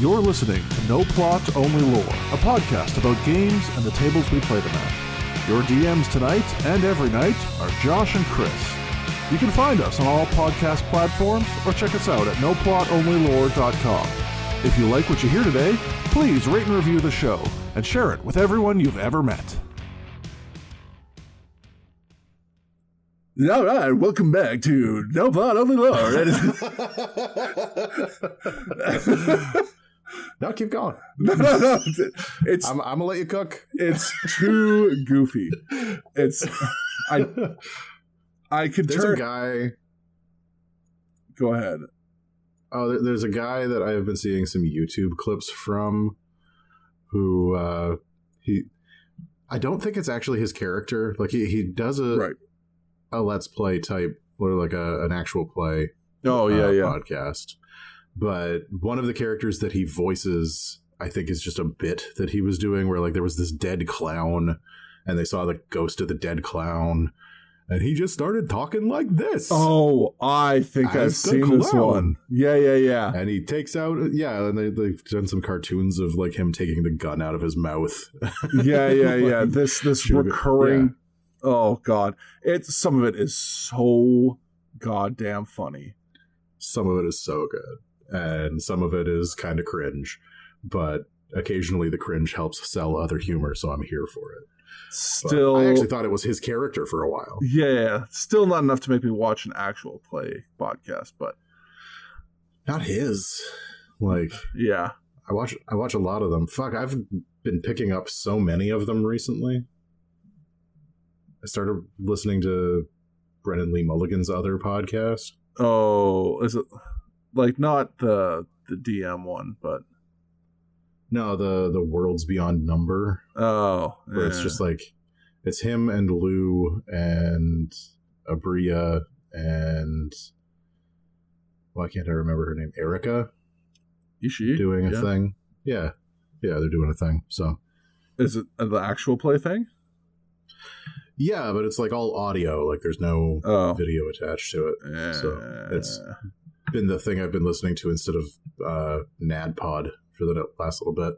You're listening to No Plot, Only Lore, a podcast about games and the tables we play them at. Your DMs tonight and every night are Josh and Chris. You can find us on all podcast platforms or check us out at noplotonlylore.com. If you like what you hear today, please rate and review the show and share it with everyone you've ever met. All right, welcome back to No Plot, Only Lore. No, keep going. No. It's I'm gonna let you cook. It's too goofy. I could There's turn. a guy. Go ahead. Oh, there's a guy that I have been seeing some YouTube clips from. Who I don't think it's actually his character. Like he does a Let's Play type, or like an actual play. Oh yeah. Podcast. But one of the characters that he voices, I think, is just a bit that he was doing where like there was this dead clown and they saw the ghost of the dead clown and he just started talking like this. Oh, I think I've seen this one. Yeah. And he takes out, and they've done some cartoons of like him taking the gun out of his mouth. Yeah. This recurring. Yeah. Oh God, some of it is so goddamn funny. Some of it is so good. And some of it is kind of cringe, but occasionally the cringe helps sell other humor, so I'm here for it. Still, but I actually thought it was his character for a while. Yeah, still not enough to make me watch an actual play podcast, but not his. Like, yeah, I watch a lot of them. Fuck, I've been picking up so many of them recently. I started listening to Brennan Lee Mulligan's other podcast. Oh, is it? Like, not the DM one, but... No, the Worlds Beyond Number. Oh, yeah. Where it's just like, it's him and Lou and Abria and... Why can't I remember her name? Erica? Ishii? Doing a thing. Yeah, they're doing a thing, so... Is it the actual play thing? Yeah, but it's like all audio. Like, there's no video attached to it. Yeah. So, it's... been the thing I've been listening to instead of NADPod for the last little bit.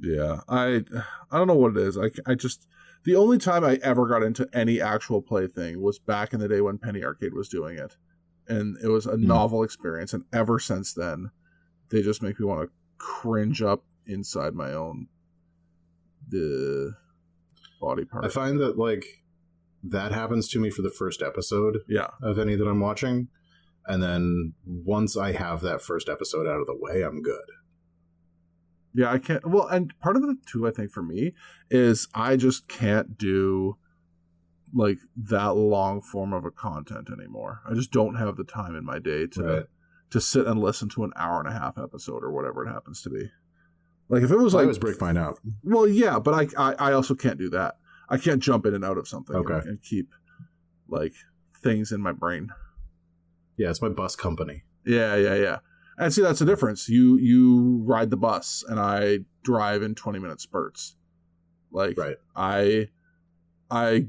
Yeah, I don't know what it is. I just, the only time I ever got into any actual play thing was back in the day when Penny Arcade was doing it, and it was a novel experience. And ever since then, they just make me want to cringe up inside my own the body part. I find that like that happens to me for the first episode. Yeah. Of any that I'm watching. And then once I have that first episode out of the way, I'm good. Yeah, I can't. Well, and part of it too, I think, for me, is I just can't do like that long form of a content anymore. I just don't have the time in my day to sit and listen to an hour and a half episode or whatever it happens to be. Like if it was I like, always break mine out. Well, yeah, but I also can't do that. I can't jump in and out of something and keep like things in my brain. Yeah, it's my bus company. Yeah. And see, that's the difference. You ride the bus, and I drive in 20-minute spurts. Like, I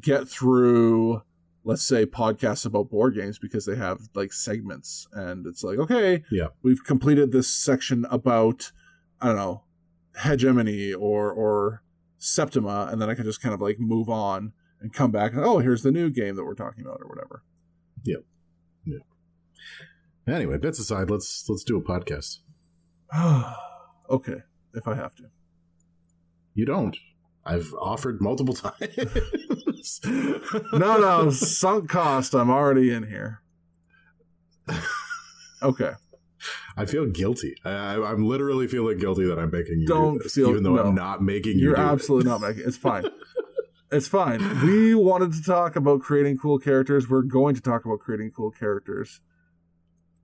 get through, let's say, podcasts about board games because they have, like, segments. And it's like, okay, we've completed this section about, I don't know, Hegemony or Septima, and then I can just kind of, like, move on and come back and, oh, here's the new game that we're talking about or whatever. Yep. Yeah. Anyway, bits aside, let's do a podcast. Okay, if I have to. You don't. I've offered multiple times. No, sunk cost. I'm already in here. Okay. I feel guilty. I'm literally feeling guilty that I'm making you do this, even though I'm not making you. You're absolutely not making. It's fine. It's fine. We wanted to talk about creating cool characters. We're going to talk about creating cool characters.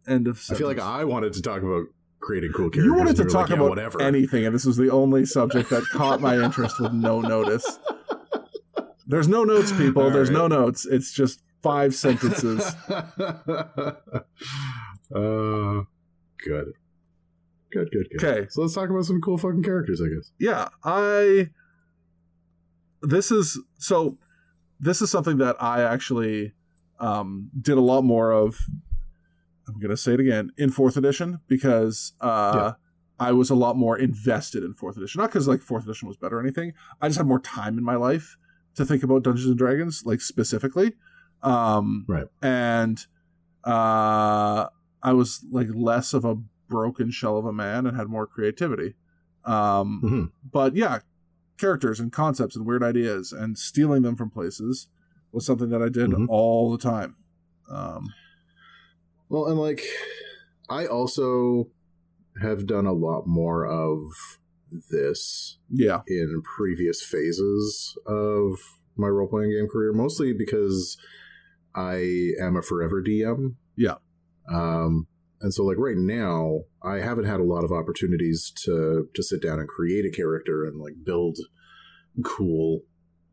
End of sentence. I feel like I wanted to talk about creating cool characters. You wanted to talk about anything, and this was the only subject that caught my interest with no notice. There's no notes, people. There's no notes. It's just 5 sentences. Good. Okay. So let's talk about some cool fucking characters, I guess. Yeah, This is something that I actually did a lot more of. I'm going to say it again, in 4th edition, because I was a lot more invested in 4th edition. Not because like 4th edition was better or anything. I just had more time in my life to think about Dungeons and Dragons, like specifically. Right. And I was like less of a broken shell of a man and had more creativity. But yeah, characters and concepts and weird ideas and stealing them from places was something that I did all the time. Well, and like, I also have done a lot more of this in previous phases of my role-playing game career, mostly because I am a forever DM. Yeah. And so, like, right now, I haven't had a lot of opportunities to sit down and create a character and, like, build cool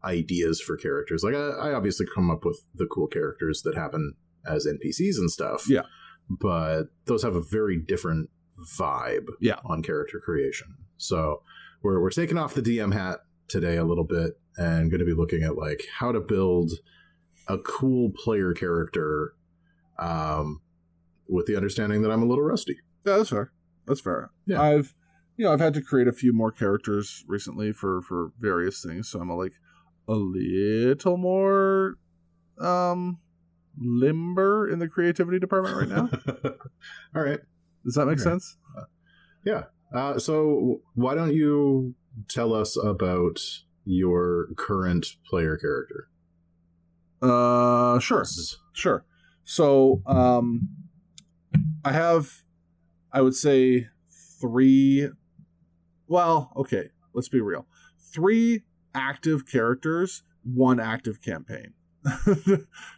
ideas for characters. Like, I obviously come up with the cool characters that happen as NPCs and stuff. Yeah. But those have a very different vibe on character creation. So we're taking off the DM hat today a little bit and going to be looking at, like, how to build a cool player character with the understanding that I'm a little rusty. Yeah, that's fair. That's fair. Yeah. I've had to create a few more characters recently for various things, so I'm a little more limber in the creativity department right now. All right. Does that make sense? Yeah. So why don't you tell us about your current player character? Sure. So, I have, I would say 3, well, okay, let's be real. 3 active characters, 1 active campaign.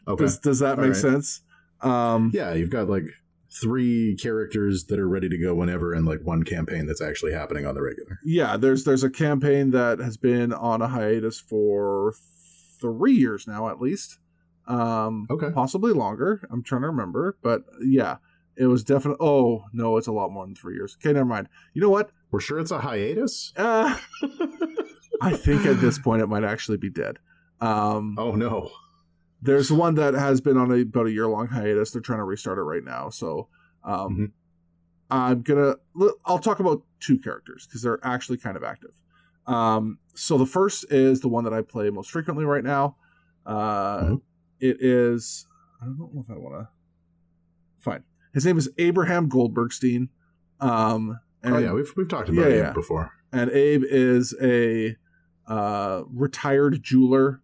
Okay. Does that make sense? Yeah, you've got like 3 characters that are ready to go whenever, and like 1 campaign that's actually happening on the regular. Yeah, there's a campaign that has been on a hiatus for 3 years now, at least. Possibly longer. I'm trying to remember, but yeah, it was definitely. Oh no, it's a lot more than 3 years. Okay, never mind. You know what? We're sure it's a hiatus. I think at this point it might actually be dead. Oh no. There's one that has been on about a year-long hiatus. They're trying to restart it right now. So I'll talk about 2 characters because they're actually kind of active. So the first is the one that I play most frequently right now. It is, I don't know if I want to. Fine. His name is Abraham Goldbergstein. We've talked about Abe before. And Abe is a retired jeweler,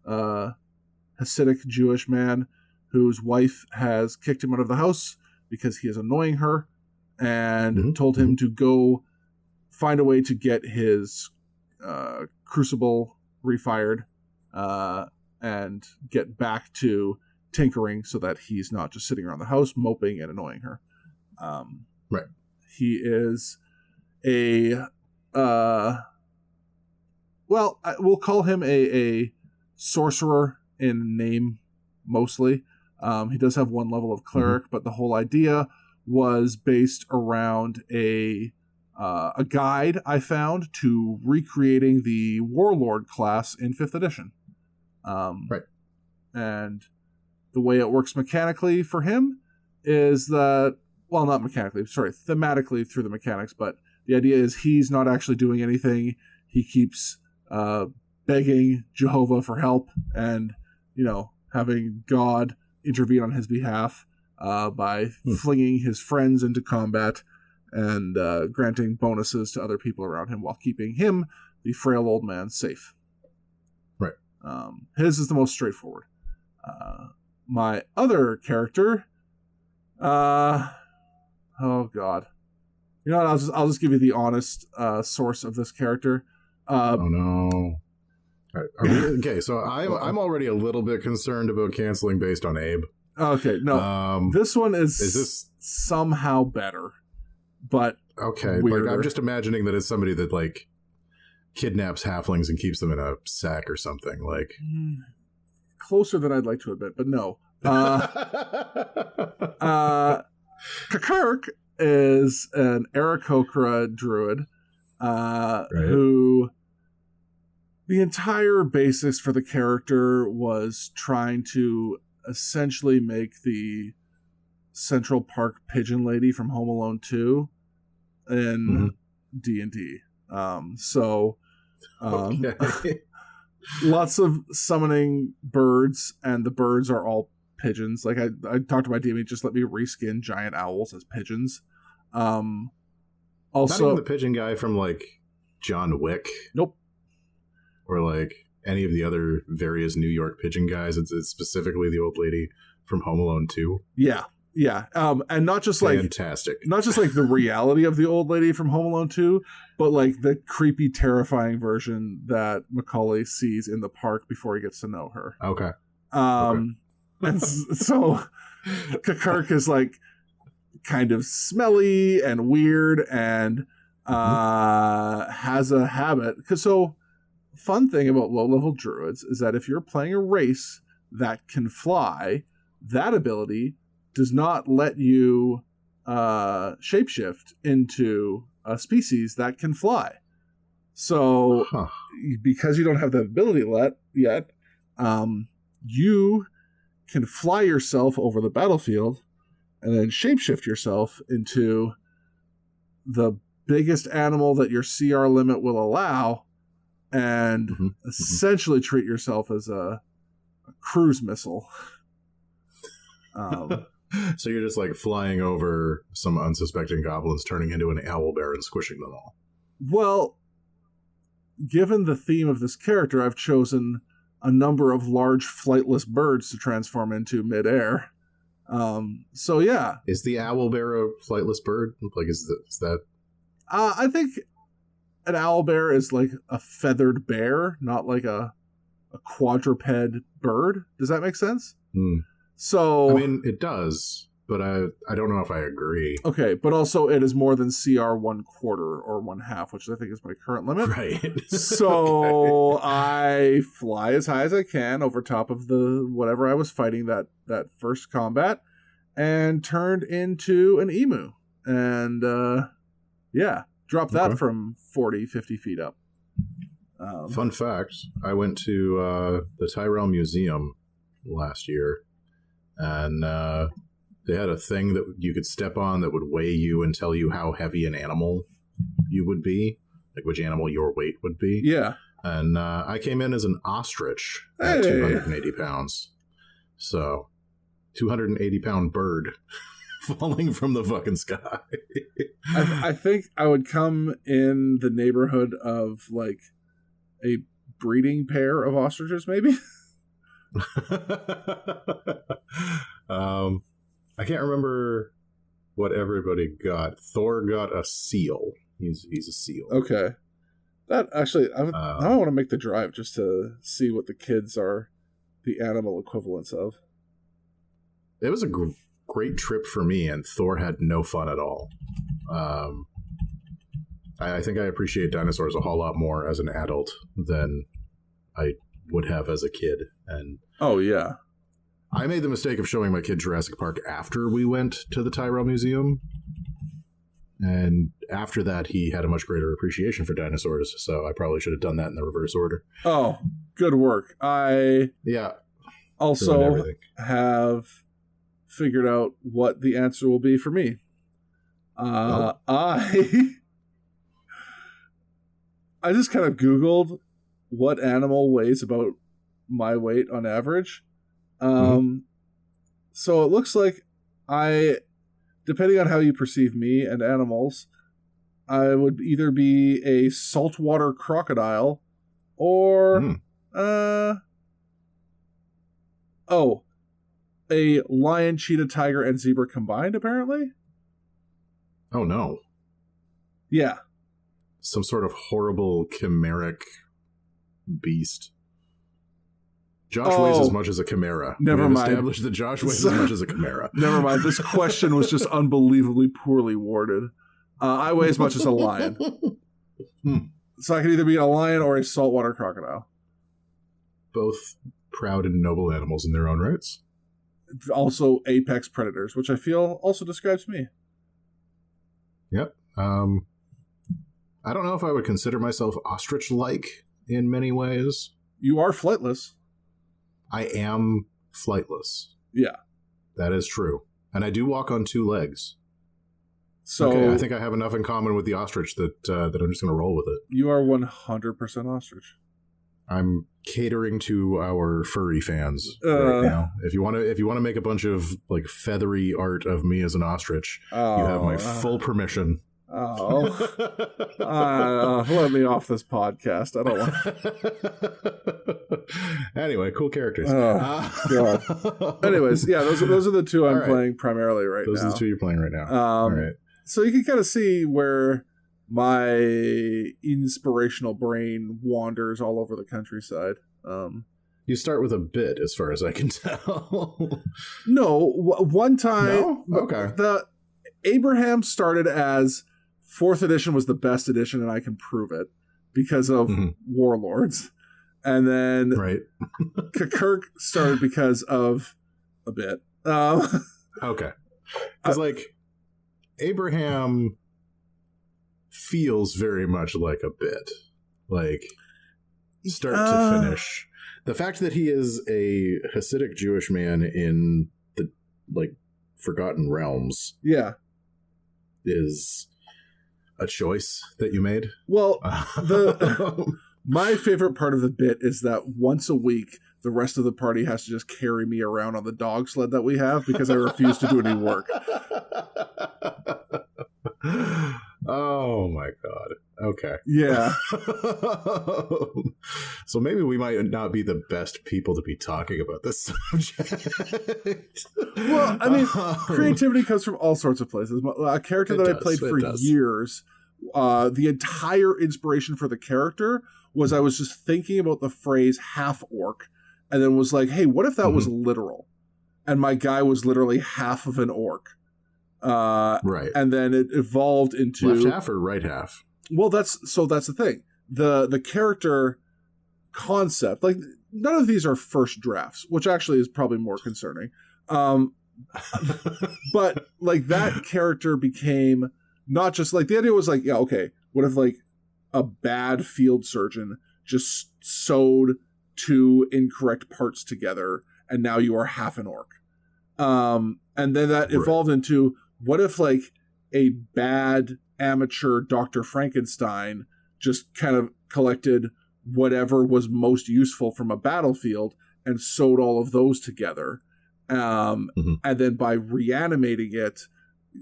Hasidic Jewish man whose wife has kicked him out of the house because he is annoying her and told him to go find a way to get his crucible refired and get back to tinkering so that he's not just sitting around the house moping and annoying her. Right. He is we'll call him a sorcerer in name mostly. He does have 1 level of cleric, but the whole idea was based around a guide I found to recreating the warlord class in 5th edition. Right. And the way it works mechanically for him is that, well, not mechanically, sorry, thematically through the mechanics, but the idea is he's not actually doing anything. He keeps begging Jehovah for help and, having God intervene on his behalf by flinging his friends into combat and granting bonuses to other people around him while keeping him, the frail old man, safe. Right. His is the most straightforward. My other character, oh God. You know what? I'll just give you the honest source of this character. Oh no. Okay, so I'm already a little bit concerned about canceling based on Abe. Okay, no. This one is this somehow better, but okay. weirder. Like, I'm just imagining that it's somebody that like kidnaps halflings and keeps them in a sack or something. Like closer than I'd like to admit, but no. Kakirk is an Aarakocra druid who the entire basis for the character was trying to essentially make the Central Park pigeon lady from Home Alone 2 in D&D. Okay. Lots of summoning birds, and the birds are all pigeons. Like I talked to my DM, just let me reskin giant owls as pigeons. Also, not even the pigeon guy from like John Wick. Nope. Or like any of the other various New York pigeon guys. It's specifically the old lady from Home Alone 2. Yeah. And not just like fantastic, not just like the reality of the old lady from Home Alone 2, but like the creepy, terrifying version that Macaulay sees in the park before he gets to know her. Okay. And so Kakirk is like kind of smelly and weird and has a habit. So fun thing about low-level druids is that if you're playing a race that can fly, that ability does not let you shapeshift into a species that can fly. So because you don't have the ability yet, you can fly yourself over the battlefield and then shapeshift yourself into the biggest animal that your CR limit will allow and essentially treat yourself as a cruise missile. So you're just like flying over some unsuspecting goblins, turning into an owlbear and squishing them all. Well, given the theme of this character, I've chosen a number of large flightless birds to transform into midair. So yeah. Is the owlbear a flightless bird? Like, is that? I think an owlbear is like a feathered bear, not like a quadruped bird. Does that make sense? So I mean, it does, but I don't know if I agree. Okay, but also it is more than CR 1/4 or 1/2, which I think is my current limit. Right. So I fly as high as I can over top of the whatever I was fighting that first combat, and turned into an emu, and drop that from 40, 50 feet up. Fun fact: I went to the Tyrell Museum last year. And they had a thing that you could step on that would weigh you and tell you how heavy an animal you would be, like which animal your weight would be. Yeah. And I came in as an ostrich at 280 pounds. So, 280-pound bird falling from the fucking sky. I think I would come in the neighborhood of like a breeding pair of ostriches, maybe. I can't remember what everybody got. Thor got a seal. He's a seal. Okay. That actually, I want to make the drive just to see what the kids are the animal equivalents of. It was a great trip for me, and Thor had no fun at all. I think I appreciate dinosaurs a whole lot more as an adult than I would have as a kid. And oh yeah, I made the mistake of showing my kid Jurassic Park after we went to the Tyrell Museum, and after that he had a much greater appreciation for dinosaurs, so I probably should have done that in the reverse order. Oh, good work. I also have figured out what the answer will be for me. I just kind of Googled what animal weighs about my weight on average. So it looks like depending on how you perceive me and animals, I would either be a saltwater crocodile or a lion, cheetah, tiger, and zebra combined, apparently. Oh no. Yeah. Some sort of horrible chimeric beast. Josh weighs as much as a chimera. Never mind. Established that Josh weighs as much as a chimera. Never mind. This question was just unbelievably poorly worded. I weigh as much as a lion. So I could either be a lion or a saltwater crocodile. Both proud and noble animals in their own rights. Also apex predators, which I feel also describes me. Yep. I don't know if I would consider myself ostrich-like in many ways. You are flightless. I am flightless. Yeah. That is true. And I do walk on two legs. So okay, I think I have enough in common with the ostrich that I'm just going to roll with it. You are 100% ostrich. I'm catering to our furry fans right now. If you want to make a bunch of like feathery art of me as an ostrich, you have my full permission. Let me off this podcast. I don't want. Anyway, cool characters. God. Anyways, yeah, those are the two I'm playing primarily right now. Those are the two you're playing right now. All right. So you can kind of see where my inspirational brain wanders all over the countryside. You start with a bit, as far as I can tell. No, one time. No? Okay. The Abraham started as 4th edition was the best edition, and I can prove it because of Warlords. And then Kirk started because of a bit. Okay. Because, Abraham feels very much like a bit. Like, start to finish. The fact that he is a Hasidic Jewish man in the, Forgotten Realms. Yeah. Is a choice that you made. Well, my favorite part of the bit is that once a week, the rest of the party has to just carry me around on the dog sled that we have because I refuse to do any work. Oh my God. Okay. Yeah. So maybe we might not be the best people to be talking about this subject. Well, I mean, creativity comes from all sorts of places. A character that I played for years, the entire inspiration for the character was I was just thinking about the phrase half orc and then was like, hey, what if that was literal? And my guy was literally half of an orc. Right. And then it evolved into left half or right half. Well, that's the thing. The character concept, none of these are first drafts, which actually is probably more concerning. But that character became not just the idea was what if a bad field surgeon just sewed two incorrect parts together and now you are half an orc. And then that evolved into what if a bad amateur Dr. Frankenstein just kind of collected whatever was most useful from a battlefield and sewed all of those together. And then by reanimating it,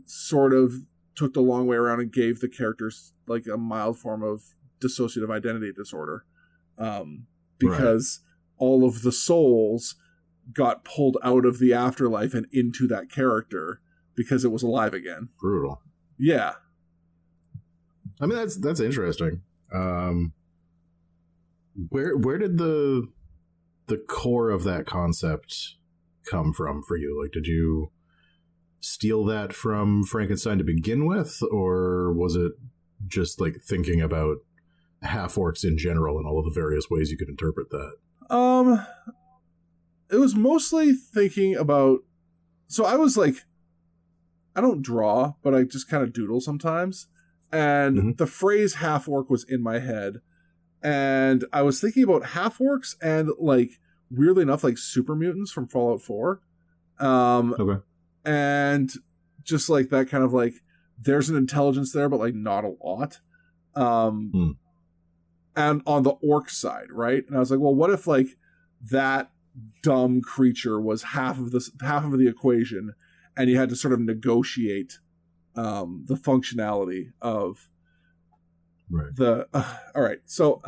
sort of took the long way around and gave the characters a mild form of dissociative identity disorder. Because all of the souls got pulled out of the afterlife and into that character because it was alive again. Brutal. Yeah. I mean, that's interesting. Where did the core of that concept come from for you? Did you steal that from Frankenstein to begin with, or was it just thinking about half orcs in general and all of the various ways you could interpret that? It was mostly thinking about. So I was I don't draw, but I just kind of doodle sometimes. And the phrase half orc was in my head. And I was thinking about half orcs and weirdly enough, super mutants from Fallout 4. Okay. And just that kind of there's an intelligence there, but not a lot. And on the orc side, right? And I was like, well, what if that dumb creature was half of the equation, and you had to sort of negotiate the functionality of the. All right, so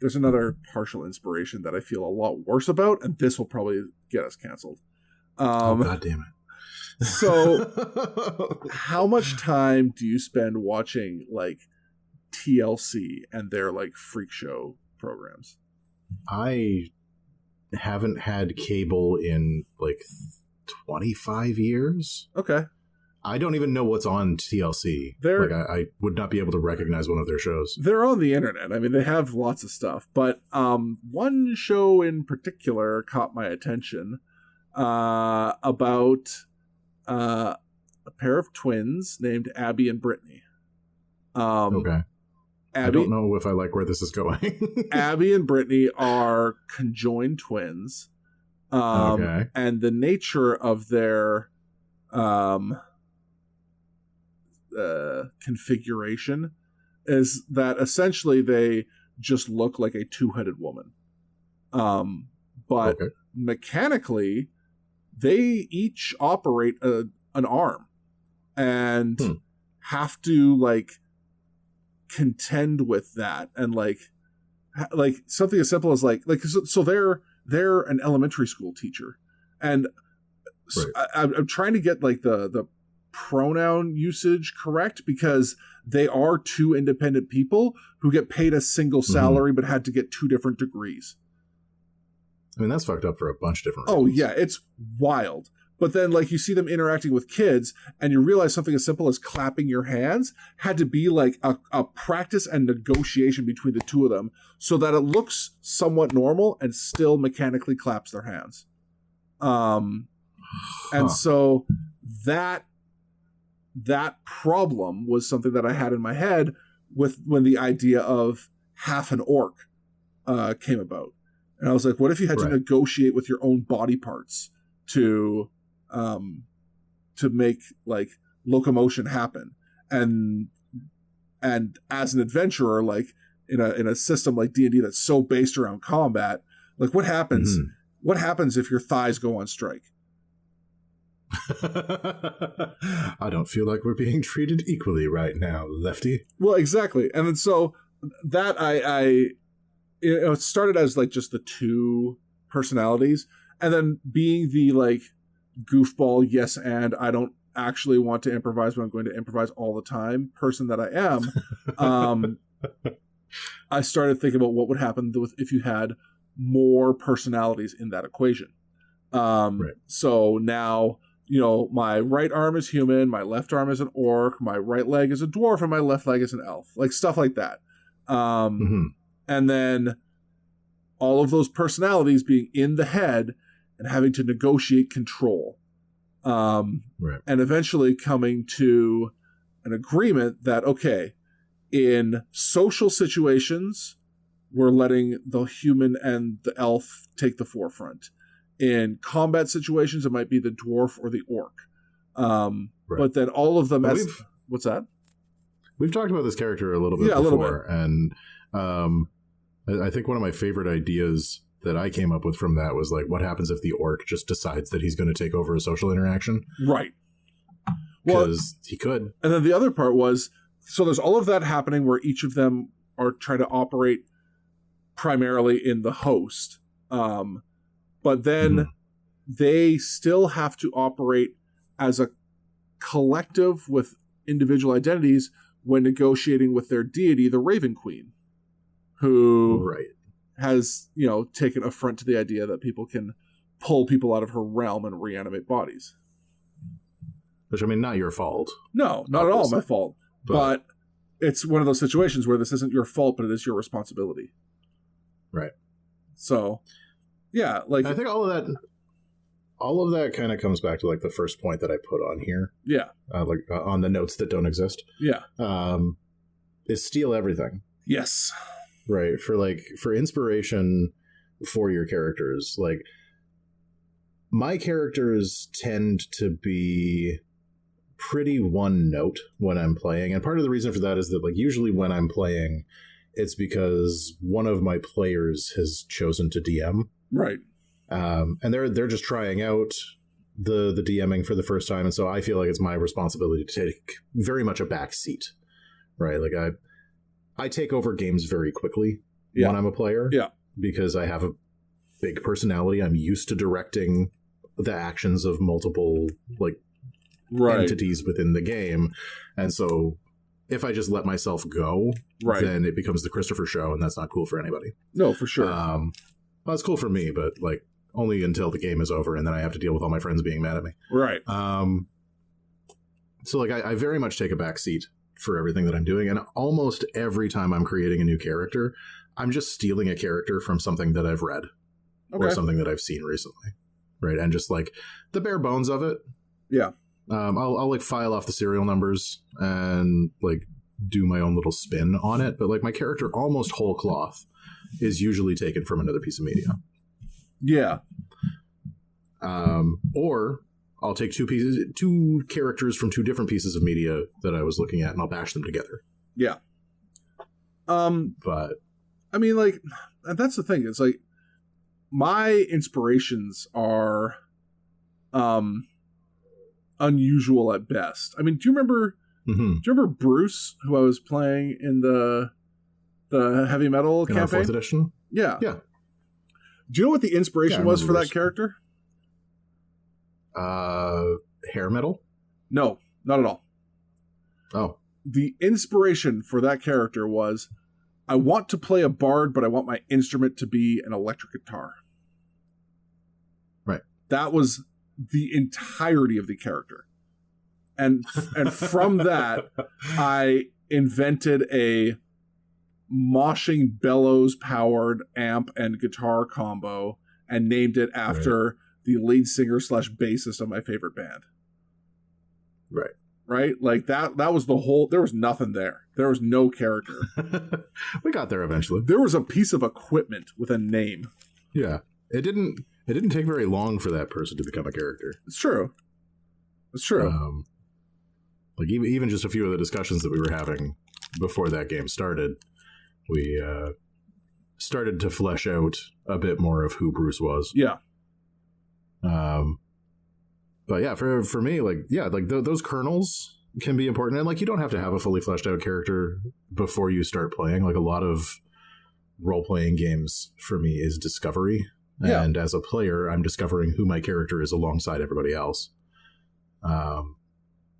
there's another partial inspiration that I feel a lot worse about, and this will probably get us canceled. God damn it! So, how much time do you spend watching TLC and their freak show programs? I haven't had cable in 25 years. Okay. I don't even know what's on TLC. I would not be able to recognize one of their shows. They're on the internet. I mean, they have lots of stuff, but one show in particular caught my attention about a pair of twins named Abby and Brittany. Okay. I don't know if I like where this is going. Abby and Brittany are conjoined twins. And the nature of their configuration is that essentially they just look like a two-headed woman. But mechanically, they each operate an arm and have to like contend with that, and like something as simple as like so they're an elementary school teacher, and so I'm trying to get like the pronoun usage correct, because they are two independent people who get paid a single salary but had to get two different degrees. I mean, that's fucked up for a bunch of different reasons. Oh, reasons. yeah, it's wild. But then, like, you see them interacting with kids, and you realize something as simple as clapping your hands had to be, like, a practice and negotiation between the two of them so that it looks somewhat normal and still mechanically claps their hands. And so that problem was something that I had in my head when the idea of half an orc came about. And I was like, what if you had to negotiate with your own body parts to make like locomotion happen? And as an adventurer, like in a system like D&D that's so based around combat, like what happens? What happens if your thighs go on strike? I don't feel like we're being treated equally right now, Lefty. Well, exactly. And then so that it started as like just the two personalities, and then being the like goofball, yes, and I don't actually want to improvise, but I'm going to improvise all the time person that I am. I started thinking about what would happen if you had more personalities in that equation. So now, you know, my right arm is human, my left arm is an orc, my right leg is a dwarf, and my left leg is an elf, like stuff like that. And then all of those personalities being in the head and having to negotiate control. And eventually coming to an agreement that, okay, in social situations, we're letting the human and the elf take the forefront. In combat situations, it might be the dwarf or the orc. But then all of them what's that? We've talked about this character a little bit before. A little bit. And I think one of my favorite ideas that I came up with from that was like, what happens if the orc just decides that he's going to take over a social interaction? Right. Because he could. And then the other part was, so there's all of that happening where each of them are trying to operate primarily in the host. But then they still have to operate as a collective with individual identities when negotiating with their deity, the Raven Queen, who has, you know, taken affront to the idea that people can pull people out of her realm and reanimate bodies. Which, I mean, not your fault. No, not at all my fault. But it's one of those situations where this isn't your fault, but it is your responsibility. Right. So, yeah, like I think all of that kind of comes back to like the first point that I put on here. Yeah. On the notes that don't exist. Yeah. Is steal everything. Yes. Right. For inspiration for your characters. Like, my characters tend to be pretty one note when I'm playing. And part of the reason for that is that, like, usually when I'm playing, it's because one of my players has chosen to DM. Right. And they're just trying out the DMing for the first time. And so I feel like it's my responsibility to take very much a back seat. Right. Like I take over games very quickly when I'm a player. Yeah. Because I have a big personality. I'm used to directing the actions of multiple entities within the game. And so if I just let myself go, then it becomes the Christopher show, and that's not cool for anybody. No, for sure. Well, it's cool for me, but like only until the game is over, and then I have to deal with all my friends being mad at me. Right. So like I very much take a back seat for everything that I'm doing, and almost every time I'm creating a new character, I'm just stealing a character from something that I've read or something that I've seen recently, right? And just like the bare bones of it. Yeah. I'll like file off the serial numbers and like do my own little spin on it, but like my character almost whole cloth is usually taken from another piece of media. Yeah. Or I'll take two characters from two different pieces of media that I was looking at, and I'll bash them together. Yeah. But I mean, like, that's the thing. It's like my inspirations are unusual at best. I mean, do you remember Bruce, who I was playing in the heavy metal campaign? 4th edition? Yeah. Yeah. Do you know what the inspiration was for that character? Hair metal? No, not at all. Oh. The inspiration for that character was, I want to play a bard, but I want my instrument to be an electric guitar. Right. That was the entirety of the character. And from that, I invented a moshing bellows powered amp and guitar combo and named it after the lead singer / bassist of my favorite band. Right? Like that was the whole, there was nothing there. There was no character. We got there eventually. There was a piece of equipment with a name. Yeah. It didn't take very long for that person to become a character. It's true. Like even just a few of the discussions that we were having before that game started, we started to flesh out a bit more of who Bruce was. Yeah. But yeah, for me, like, yeah, like those kernels can be important. And like, you don't have to have a fully fleshed out character before you start playing. Like a lot of role-playing games for me is discovery. Yeah. And as a player, I'm discovering who my character is alongside everybody else.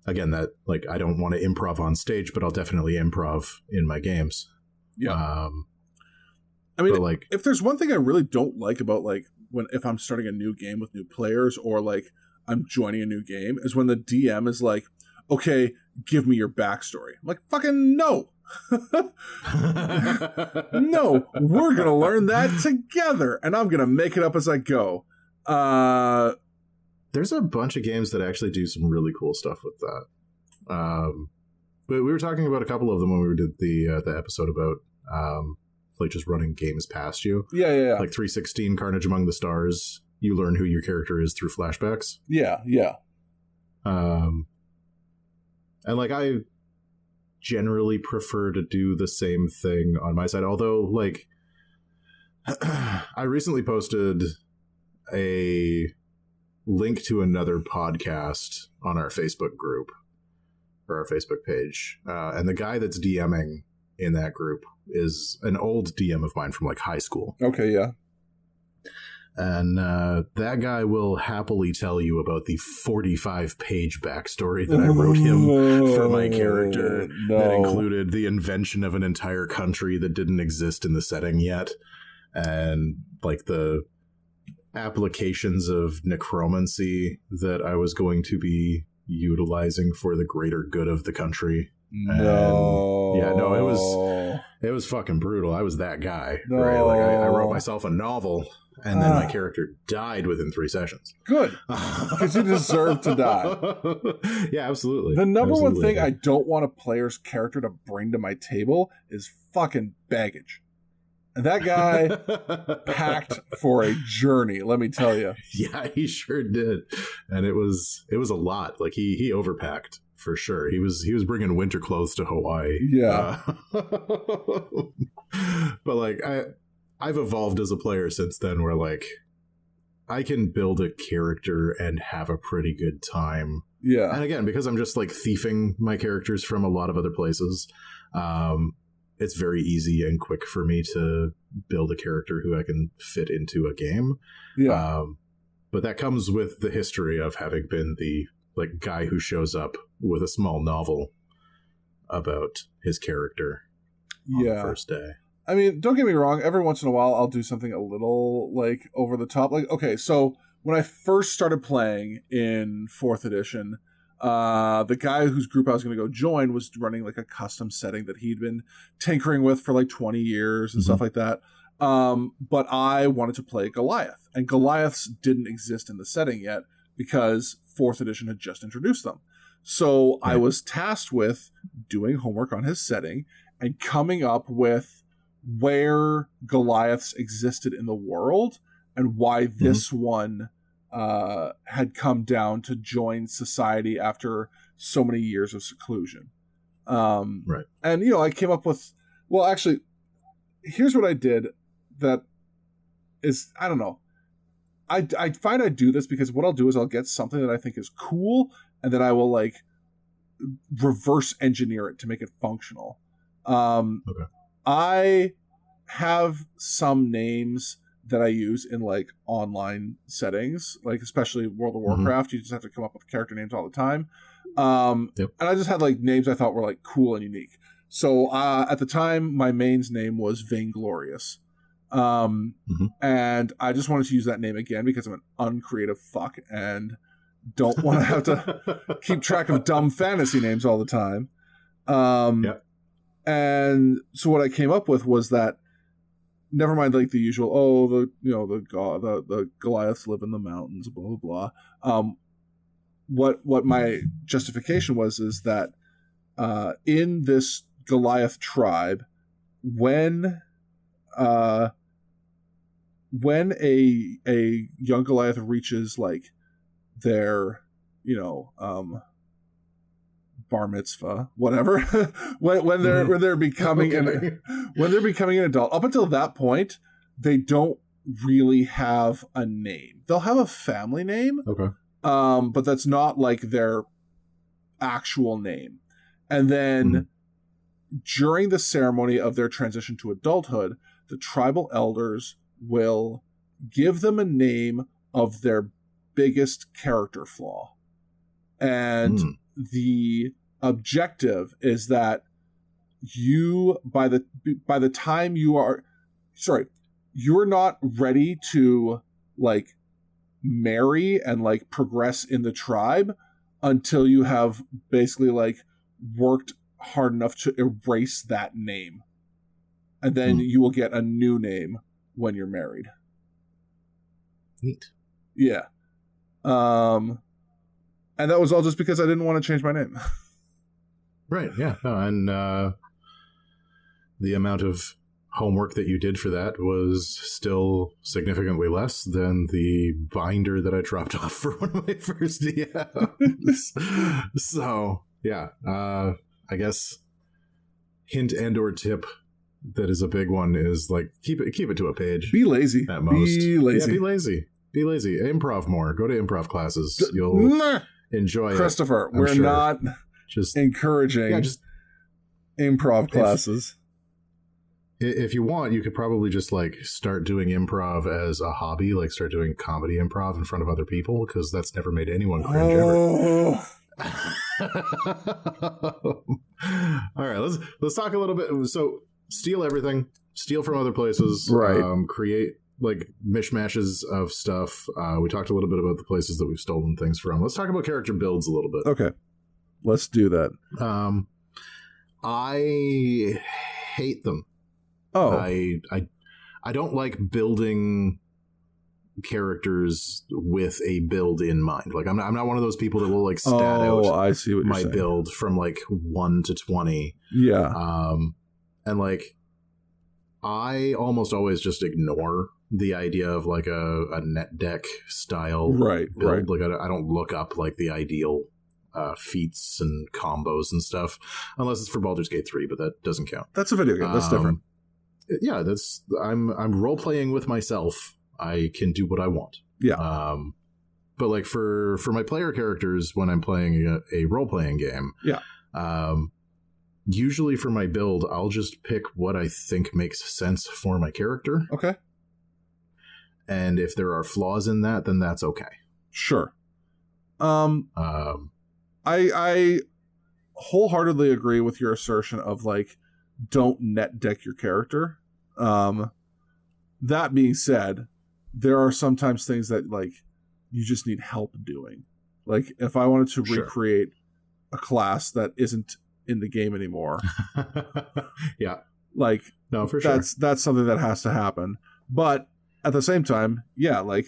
Again, that, like, I don't want to improv on stage, but I'll definitely improv in my games. Yeah. I mean, like, if there's one thing I really don't like about, like, if I'm starting a new game with new players, or like I'm joining a new game, is when the DM is like, okay, give me your backstory. I'm like, fucking no. No, we're going to learn that together, and I'm going to make it up as I go. There's a bunch of games that actually do some really cool stuff with that. But we were talking about a couple of them when we did the episode about like just running games past you. Yeah. Like 316 Carnage Among the Stars. You learn who your character is through flashbacks. Yeah. And like I generally prefer to do the same thing on my side. Although, like, I recently posted a link to another podcast on our Facebook group, or our Facebook page. And the guy that's DMing in that group is an old DM of mine from like high school. Okay, yeah. And that guy will happily tell you about the 45-page backstory that I wrote him for my character. No. That included the invention of an entire country that didn't exist in the setting yet. And like the applications of necromancy that I was going to be utilizing for the greater good of the country. No. And, yeah, no, it was fucking brutal. I was that guy, no. right? Like I wrote myself a novel, and then my character died within 3 sessions. Good, because you deserve to die. Yeah, absolutely. The number one thing I don't want a player's character to bring to my table is fucking baggage. And that guy packed for a journey, let me tell you. Yeah, he sure did. And it was a lot. Like he overpacked for sure. He was bringing winter clothes to Hawaii. Yeah. But like I've evolved as a player since then, where like I can build a character and have a pretty good time. Yeah. And again, because I'm just like thieving my characters from a lot of other places, it's very easy and quick for me to build a character who I can fit into a game. Yeah. But that comes with the history of having been the like guy who shows up with a small novel about his character on the first day. I mean, don't get me wrong. Every once in a while, I'll do something a little like over the top. Like, okay, so when I first started playing in 4th edition, the guy whose group I was going to go join was running like a custom setting that he'd been tinkering with for like 20 years and stuff like that. But I wanted to play Goliath, and Goliaths didn't exist in the setting yet because 4th edition had just introduced them. So I was tasked with doing homework on his setting and coming up with where Goliaths existed in the world and why this one had come down to join society after so many years of seclusion. Right. And, I came up with, well, actually, here's what I did that is, I don't know. I find I do this because what I'll do is I'll get something that I think is cool, and then I will like reverse engineer it to make it functional. Okay. I have some names that I use in like online settings, like especially World of Warcraft. You just have to come up with character names all the time. Yep. And I just had like names I thought were like cool and unique. So at the time, my main's name was Vainglorious. And I just wanted to use that name again because I'm an uncreative fuck and don't want to have to keep track of dumb fantasy names all the time. Yep. And so what I came up with was that, never mind like the usual, the Goliaths live in the mountains, blah blah blah. What my justification was is that in this Goliath tribe, when a young Goliath reaches like their bar mitzvah, whatever, when they're becoming when they're becoming an adult, up until that point they don't really have a name. They'll have a family name, okay, but that's not like their actual name. And then during the ceremony of their transition to adulthood, the tribal elders will give them a name of their biggest character flaw. And the objective is that by the time you're not ready to like marry and like progress in the tribe until you have basically like worked hard enough to erase that name, and then you will get a new name when you're married. Neat. Yeah. And that was all just because I didn't want to change my name. Right, yeah. No, and the amount of homework that you did for that was still significantly less than the binder that I dropped off for one of my first DMs. So, yeah. I guess hint and or tip that is a big one is like keep it to a page. Be lazy. At most. Be lazy. Yeah, be lazy. Be lazy. Improv more. Go to improv classes. You'll enjoy Christopher, it. we're not just encouraging improv classes. If you want, you could probably just like start doing improv as a hobby, like start doing comedy improv in front of other people, because that's never made anyone cringe ever. All right, let's talk a little bit. So steal everything, steal from other places, right? Create like mishmashes of stuff. We talked a little bit about the places that we've stolen things from. Let's talk about character builds a little bit. Okay, let's do that. I hate them. Oh, I don't like building characters with a build in mind. Like I'm not one of those people that will like stat out I see what my you're saying. build from like 1 to 20. Yeah. And like I almost always just ignore the idea of like a net deck style build. Right. Like I don't look up like the ideal feats and combos and stuff unless it's for Baldur's Gate 3, but that doesn't count. That's a video game. That's different. Yeah, I'm role playing with myself. I can do what I want. Yeah. But like for my player characters, when I'm playing a role playing game, usually for my build, I'll just pick what I think makes sense for my character. Okay. And if there are flaws in that, then that's okay. Sure. I wholeheartedly agree with your assertion of like, don't net deck your character. That being said, there are sometimes things that like you just need help doing. Like if I wanted to recreate a class that isn't in the game anymore, yeah, like no, for sure, that's something that has to happen. But at the same time, yeah, like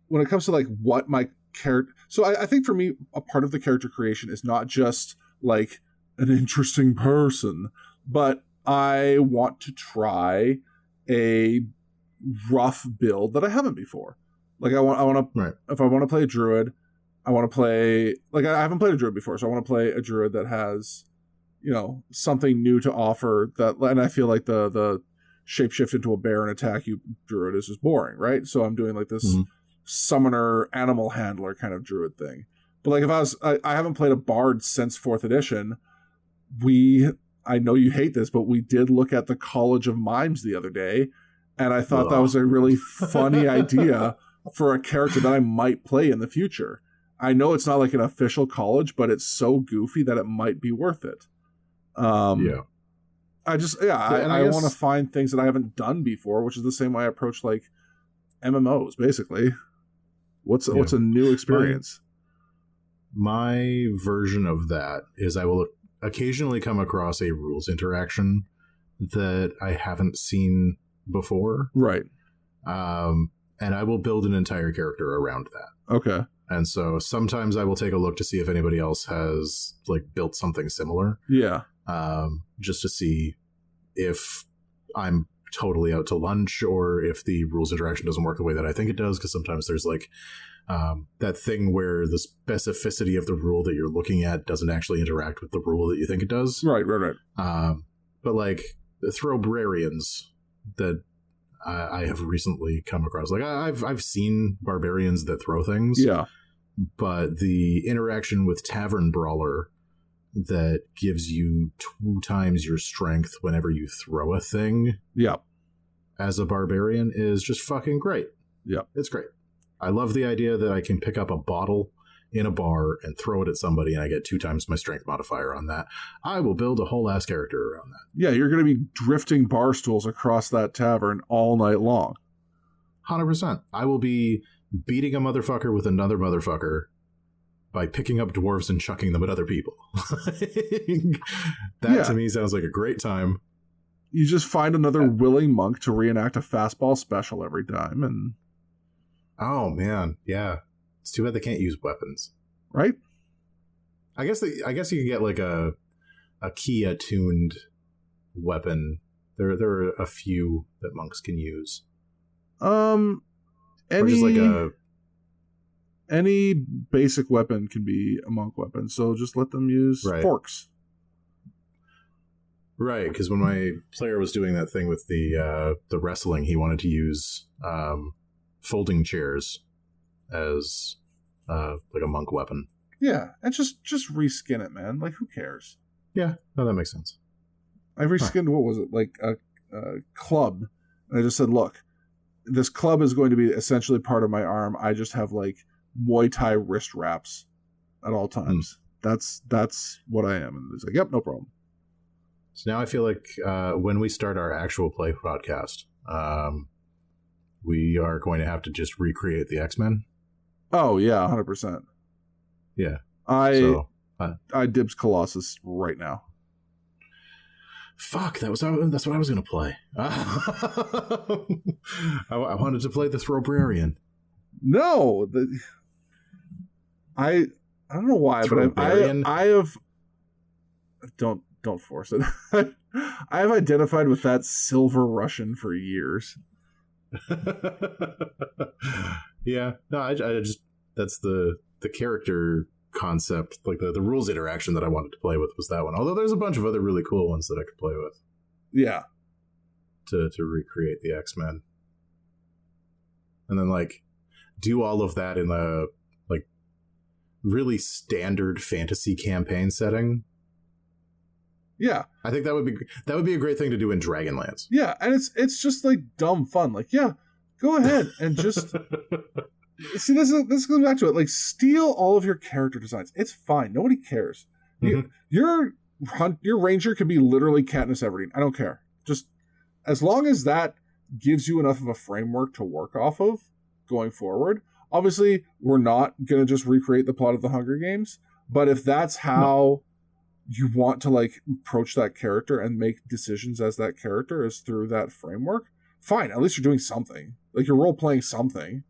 when it comes to like what my character, so I think for me, a part of the character creation is not just like an interesting person, but I want to try a rough build that I haven't before. Like I want to, right. If I want to play a druid, I want to play, like I haven't played a druid before, so I want to play a druid that has, something new to offer. And I feel like the shapeshift into a bear and attack you druid is just boring, right? So I'm doing like this summoner animal handler kind of druid thing. But like I haven't played a bard since 4th edition. I know you hate this, but we did look at the College of Mimes the other day, and I thought that was a really funny idea for a character that I might play in the future. I know it's not like an official college, but it's so goofy that it might be worth it. I want to find things that I haven't done before, which is the same way I approach like MMOs, basically. What's a new experience? My version of that is I will occasionally come across a rules interaction that I haven't seen before. Right. And I will build an entire character around that. Okay. And so sometimes I will take a look to see if anybody else has like built something similar. Yeah. Just to see if I'm totally out to lunch or if the rules interaction doesn't work the way that I think it does. Because sometimes there's like that thing where the specificity of the rule that you're looking at doesn't actually interact with the rule that you think it does. Right. But like the Throwbrarians that I have recently come across, like I've seen barbarians that throw things. Yeah. But the interaction with Tavern Brawler that gives you 2 times your strength whenever you throw a thing. Yeah. As a barbarian is just fucking great. Yeah. It's great. I love the idea that I can pick up a bottle in a bar and throw it at somebody and I get 2 times my strength modifier on that. I will build a whole ass character around that. Yeah, you're going to be drifting bar stools across that tavern all night long. 100%. I will be beating a motherfucker with another motherfucker by picking up dwarves and chucking them at other people. To me sounds like a great time. You just find another willing monk to reenact a fastball special every time, and oh man, yeah. It's too bad they can't use weapons, right? I guess you could get like a key attuned weapon. There are a few that monks can use. Or just like any basic weapon can be a monk weapon, so just let them use forks. Right, because when my player was doing that thing with the wrestling, he wanted to use folding chairs as like a monk weapon. Yeah, and just reskin it, man. Like, who cares? Yeah, no, that makes sense. I reskinned, what was it, like a club, and I just said, look, this club is going to be essentially part of my arm. I just have like Muay Thai wrist wraps at all times. That's what I am. And it's like, yep, no problem. So now I feel like when we start our actual play podcast, we are going to have to just recreate the X-Men. Oh yeah, 100%. Yeah. I dibs Colossus right now. Fuck, that's what I was going to play. I wanted to play the Throwbrarian. No, I don't know why, but I have don't force it. I have identified with that Silver Russian for years. Yeah, no, I just that's the character concept, like the rules interaction that I wanted to play with was that one. Although there's a bunch of other really cool ones that I could play with. Yeah. To recreate the X-Men. And then like do all of that in a like really standard fantasy campaign setting. Yeah. I think that would be a great thing to do in Dragonlance. Yeah, and it's just like dumb fun. Like, yeah, go ahead and just see, this goes back to it. Like, steal all of your character designs. It's fine. Nobody cares. Mm-hmm. Your ranger can be literally Katniss Everdeen. I don't care. Just as long as that gives you enough of a framework to work off of going forward. Obviously, we're not going to just recreate the plot of the Hunger Games, but if that's how you want to like approach that character and make decisions as that character is through that framework, fine. At least you're doing something. Like, you're role-playing something.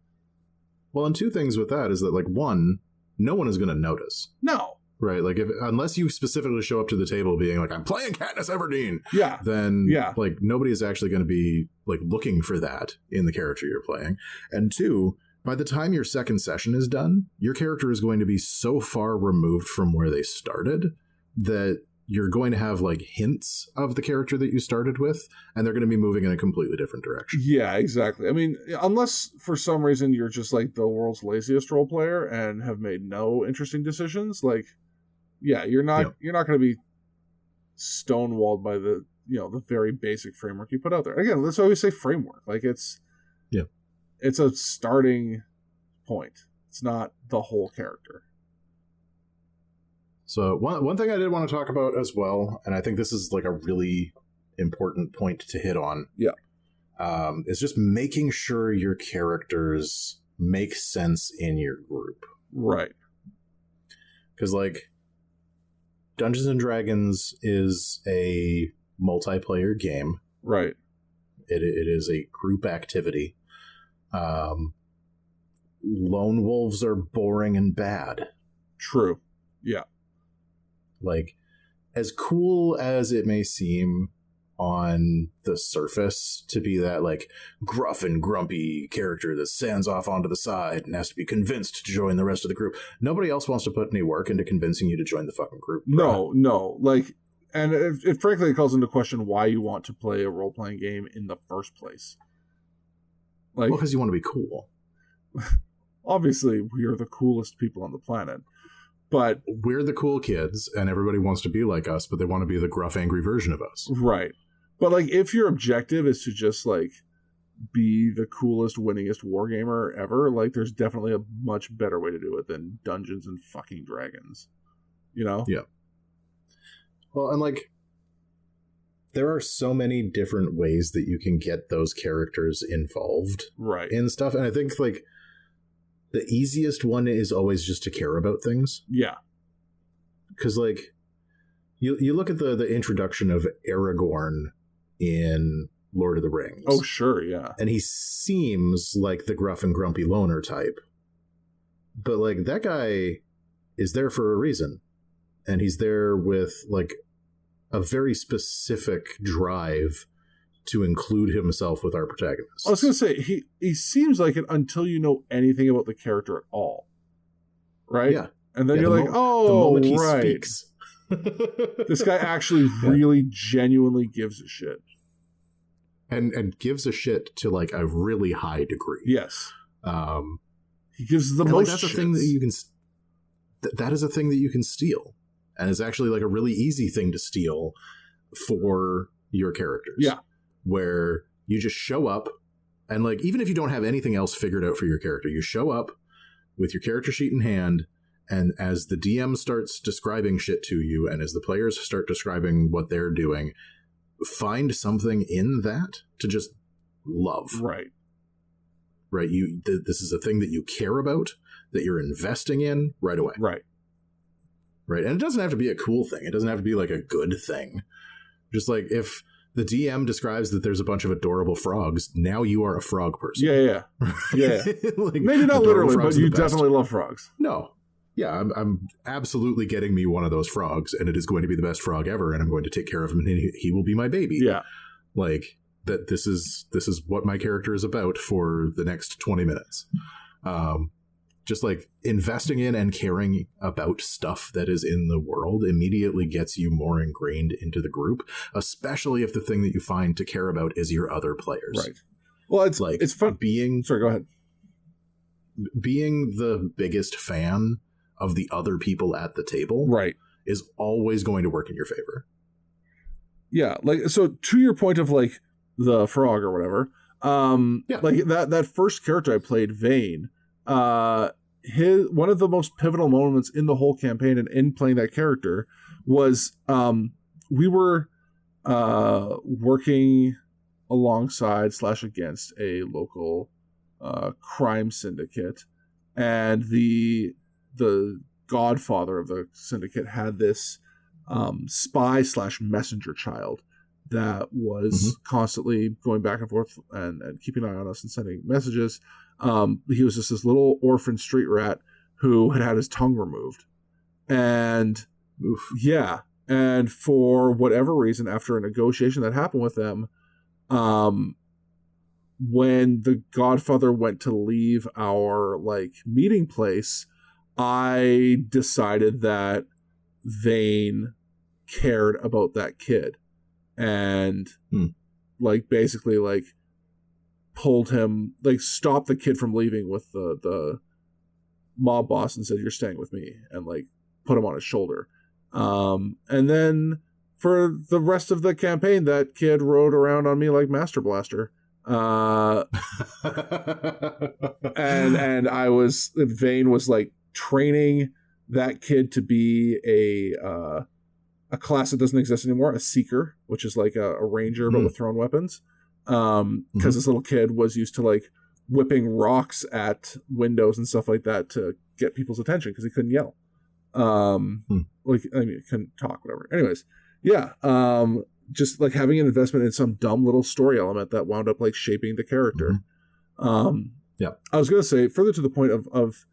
Well, and 2 things with that is that, like, 1, no one is going to notice. No. Right? Like, unless you specifically show up to the table being like, I'm playing Katniss Everdeen. Yeah. Then, like, nobody is actually going to be, like, looking for that in the character you're playing. And 2, by the time your second session is done, your character is going to be so far removed from where they started that you're going to have like hints of the character that you started with, and they're going to be moving in a completely different direction. Yeah, exactly. I mean, unless for some reason you're just like the world's laziest role player and have made no interesting decisions, like, yeah, you're not going to be stonewalled by the very basic framework you put out there. Again, let's always say framework. Like it's a starting point. It's not the whole character. So one thing I did want to talk about as well, and I think this is like a really important point to hit on, is just making sure your characters make sense in your group. Right. Because like Dungeons and Dragons is a multiplayer game. Right. It is a group activity. Lone wolves are boring and bad. True. Yeah. Like, as cool as it may seem on the surface to be that, like, gruff and grumpy character that stands off onto the side and has to be convinced to join the rest of the group, nobody else wants to put any work into convincing you to join the fucking group. Bro. No. Like, and it frankly calls into question why you want to play a role-playing game in the first place. Like, well, because you want to be cool. Obviously, we are the coolest people on the planet. But we're the cool kids, and everybody wants to be like us, but they want to be the gruff, angry version of us. Right. But, like, if your objective is to just, like, be the coolest, winningest wargamer ever, like, there's definitely a much better way to do it than Dungeons and fucking Dragons. You know? Yeah. Well, and, like, there are so many different ways that you can get those characters involved in stuff. And I think, like, the easiest one is always just to care about things. Yeah. Because, like, you look at the introduction of Aragorn in Lord of the Rings. Oh, sure, yeah. And he seems like the gruff and grumpy loner type. But, like, that guy is there for a reason. And he's there with, like, a very specific drive to include himself with our protagonist. I was going to say, he seems like it until you know anything about the character at all. Right? Yeah. And then you're like, oh, the moment he right. speaks. This guy actually really genuinely gives a shit. And gives a shit to, like, a really high degree. Yes. He gives the most like, that's a thing that you can... That is a thing that you can steal. And it's actually, like, a really easy thing to steal for your characters. Yeah. Where you just show up, and, like, even if you don't have anything else figured out for your character, you show up with your character sheet in hand, and as the DM starts describing shit to you, and as the players start describing what they're doing, find something in that to just love. Right. Right? This is a thing that you care about, that you're investing in right away. Right. Right. And it doesn't have to be a cool thing. It doesn't have to be, like, a good thing. Just, like, if the DM describes that there's a bunch of adorable frogs, now you are a frog person. Yeah. Like, maybe not literally, but you definitely love frogs. No. Yeah, I'm absolutely getting me one of those frogs, and it is going to be the best frog ever, and I'm going to take care of him, and he will be my baby. Yeah. Like, that this is what my character is about for the next 20 minutes. Just, like, investing in and caring about stuff that is in the world immediately gets you more ingrained into the group, especially if the thing that you find to care about is your other players. Right. Well, it's fun being... Sorry, go ahead. Being the biggest fan of the other people at the table is always going to work in your favor. Yeah, like, so to your point of, like, the frog or whatever, like, that first character I played, Vane, one of the most pivotal moments in the whole campaign and in playing that character was we were working alongside / against a local crime syndicate, and the godfather of the syndicate had this spy / messenger child that was constantly going back and forth and keeping an eye on us and sending messages. He was just this little orphan street rat who had his tongue removed. And and for whatever reason, after a negotiation that happened with them, when the Godfather went to leave our like meeting place, I decided that Vane cared about that kid and like basically like pulled him, like stopped the kid from leaving with the mob boss and said, "You're staying with me," and like put him on his shoulder. And then for the rest of the campaign, that kid rode around on me like Master Blaster. And Vane was like training that kid to be a class that doesn't exist anymore, a Seeker, which is like a ranger but with thrown weapons. Because this little kid was used to like whipping rocks at windows and stuff like that to get people's attention because he couldn't yell. Like, I mean, he couldn't talk, whatever. Anyways, yeah. Just like having an investment in some dumb little story element that wound up like shaping the character. Yeah. I was going to say, further to the point of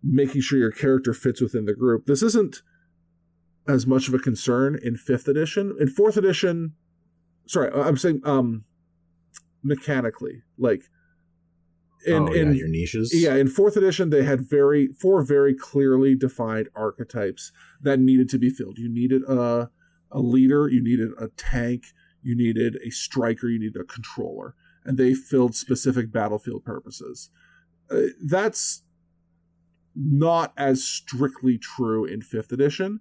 making sure your character fits within the group, this isn't as much of a concern in 5th edition. In 4th edition, sorry, I'm saying mechanically, like in your niches. Yeah, in 4th edition they had 4 very clearly defined archetypes that needed to be filled. You needed a leader, you needed a tank, you needed a striker, you needed a controller, and they filled specific battlefield purposes. That's not as strictly true in 5th edition.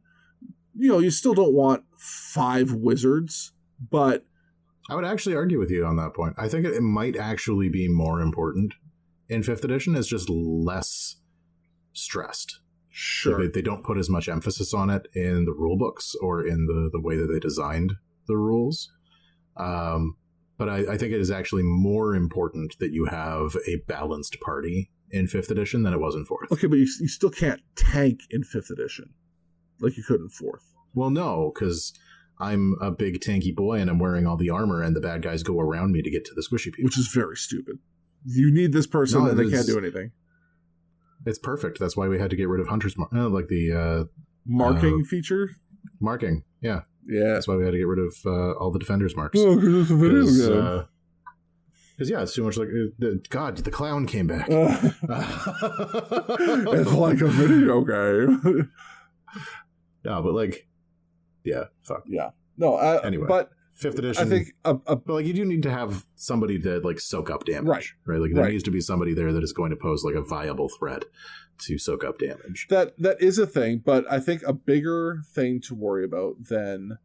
You know, you still don't want 5 wizards, but I would actually argue with you on that point. I think it might actually be more important in 5th edition. It's just less stressed. Sure. They don't put as much emphasis on it in the rule books or in the way that they designed the rules. But I think it is actually more important that you have a balanced party in 5th edition than it was in 4th. Okay, but you still can't tank in 5th edition like you could in 4th. Well, no, because I'm a big tanky boy and I'm wearing all the armor and the bad guys go around me to get to the squishy people. Which is very stupid. You need this person and they can't do anything. It's perfect. That's why we had to get rid of Hunter's like the marking feature? Marking, yeah. Yeah. That's why we had to get rid of all the Defenders marks. Oh, because it's a video game. Because, yeah, it's too much like... God, the clown came back. It's like a video game. No, but like... Yeah, fuck. Yeah. No, anyway, but 5th edition... I think... but, like, you do need to have somebody to, like, soak up damage. Right? Like, there needs to be somebody there that is going to pose, like, a viable threat to soak up damage. That is a thing, but I think a bigger thing to worry about than,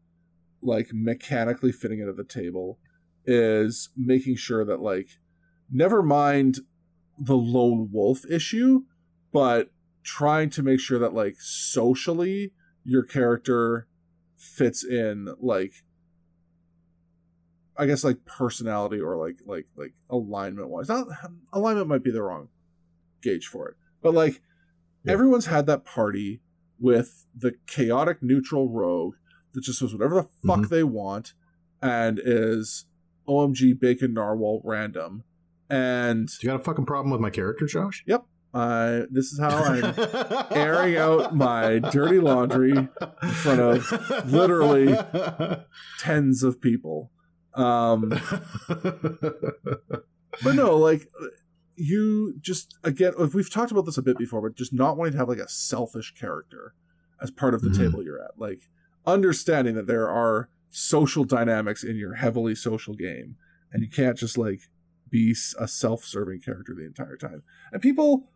like, mechanically fitting it at the table is making sure that, like, never mind the lone wolf issue, but trying to make sure that, like, socially your character fits in, like, I guess, like, personality or like alignment wise. Not alignment might be the wrong gauge for it, but like everyone's had that party with the chaotic neutral rogue that just does whatever the fuck they want and is OMG bacon narwhal random. And you got a fucking problem with my character, Josh? Yep. This is how I'm airing out my dirty laundry in front of literally tens of people. But no, like, you just, again, we've talked about this a bit before, but just not wanting to have like a selfish character as part of the table you're at. Like, understanding that there are social dynamics in your heavily social game, and you can't just like be a self-serving character the entire time. And people,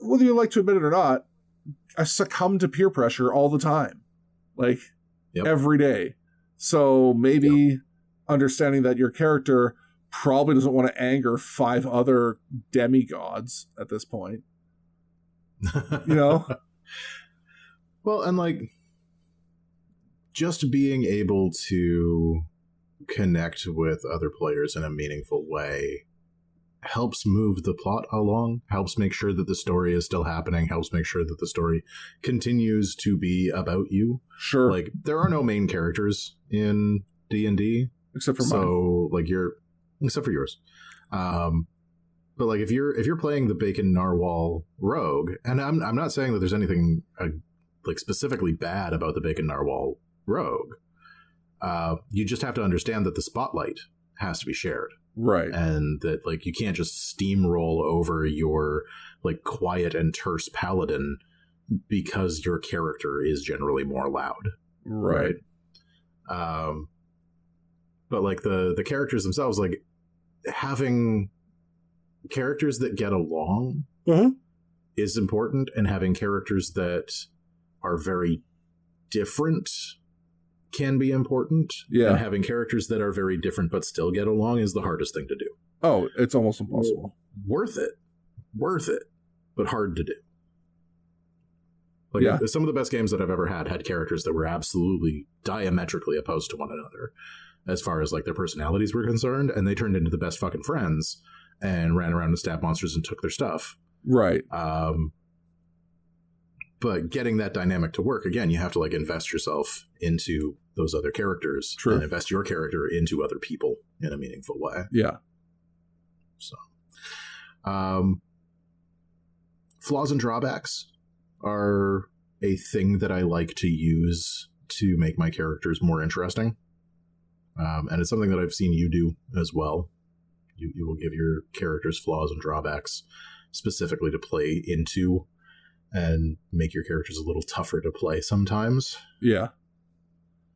whether you like to admit it or not, succumb to peer pressure all the time, like every day. So maybe understanding that your character probably doesn't want to anger 5 other demigods at this point, you know? Well, and like just being able to connect with other players in a meaningful way helps move the plot along, helps make sure that the story is still happening, helps make sure that the story continues to be about you. Sure. Like, there are no main characters in D&D. Except for mine. Like, except for yours. But like, if you're playing the Bacon Narwhal rogue, and I'm not saying that there's anything like specifically bad about the Bacon Narwhal rogue, you just have to understand that the spotlight has to be shared. Right. And that, like, you can't just steamroll over your, like, quiet and terse paladin because your character is generally more loud. Right. But, like, the characters themselves, like, having characters that get along is important, and having characters that are very different can be important. Yeah. And having characters that are very different but still get along is the hardest thing to do. Oh, it's almost impossible. Worth it, but hard to do. Like, some of the best games that I've ever had characters that were absolutely diametrically opposed to one another as far as, like, their personalities were concerned, and they turned into the best fucking friends and ran around and stabbed monsters and took their stuff. Right. But getting that dynamic to work, again, you have to, like, invest yourself into those other characters. True. And invest your character into other people in a meaningful way. Yeah. So, flaws and drawbacks are a thing that I like to use to make my characters more interesting. And it's something that I've seen you do as well. You will give your characters flaws and drawbacks specifically to play into and make your characters a little tougher to play sometimes. Yeah.